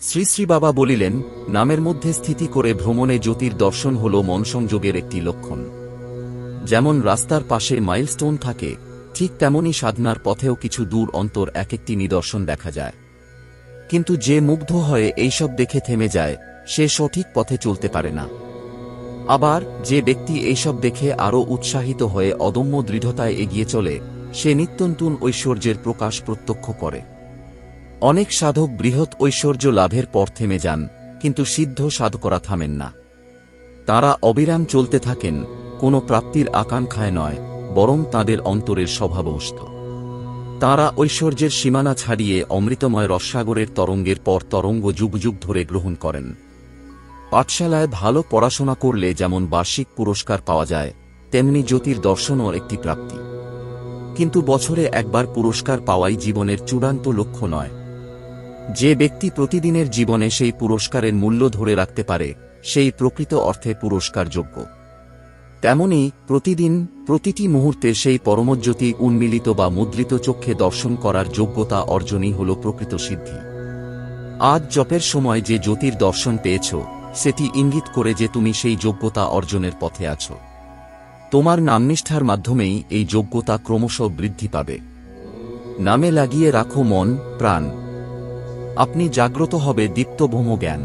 শ্রী শ্রী বাবা বলিলেন, নামের মধ্যে স্থিতি করে ভ্রমণে জ্যোতির দর্শন হল মনসংযোগের একটি লক্ষণ। যেমন রাস্তার পাশে মাইলস্টোন থাকে, ঠিক তেমনি সাধনার পথেও কিছু দূর অন্তর এক একটি নিদর্শন দেখা যায়। কিন্তু যে মুগ্ধ হয়ে এইসব দেখে থেমে যায়, সে সঠিক পথে চলতে পারে না। আবার যে ব্যক্তি এইসব দেখে আরও উৎসাহিত হয়ে অদম্য দৃঢ়তায় এগিয়ে চলে, সে নিত্যনতুন ঐশ্বর্যের প্রকাশ প্রত্যক্ষ করে। অনেক সাধক বৃহৎ ঐশ্বর্য লাভের পর থেমে যান, কিন্তু সিদ্ধ সাধকরা থামেন না। তারা অবিরাম চলতে থাকেন, কোনো প্রাপ্তির আকাঙ্ক্ষায় নয়, বরং তাঁদের অন্তরের স্বভাববশত। তাঁরা ঐশ্বর্যের সীমানা ছাড়িয়ে অমৃতময় রসসাগরের তরঙ্গের পর তরঙ্গ যুগ যুগ ধরে গ্রহণ করেন। পাঠশালায় ভালো পড়াশোনা করলে যেমন বার্ষিক পুরস্কার পাওয়া যায়, তেমনি জ্যোতির দর্শনও একটি প্রাপ্তি। কিন্তু বছরে একবার পুরস্কার পাওয়াই জীবনের চূড়ান্ত লক্ষ্য নয়। যে ব্যক্তি প্রতিদিনের জীবনে সেই পুরস্কারের মূল্য ধরে রাখতে পারে, সেই প্রকৃত অর্থে পুরস্কার যোগ্য। তেমনি প্রতিদিন প্রতিটি মুহূর্তে সেই পরমজ্যোতি উন্মিলিত বা মুদ্রিত চক্ষে দর্শন করার যোগ্যতা অর্জনই হল প্রকৃত সিদ্ধি। আজ জপের সময় যে জ্যোতির দর্শন পেয়েছ, সেটি ইঙ্গিত করে যে তুমি সেই যোগ্যতা অর্জনের পথে আছো। তোমার নামনিষ্ঠার মাধ্যমেই এই যোগ্যতা ক্রমশ বৃদ্ধি পাবে। নামে লাগিয়ে রাখো মন প্রাণ, আপনি জাগ্রত হবে দীপ্তভৌম জ্ঞান।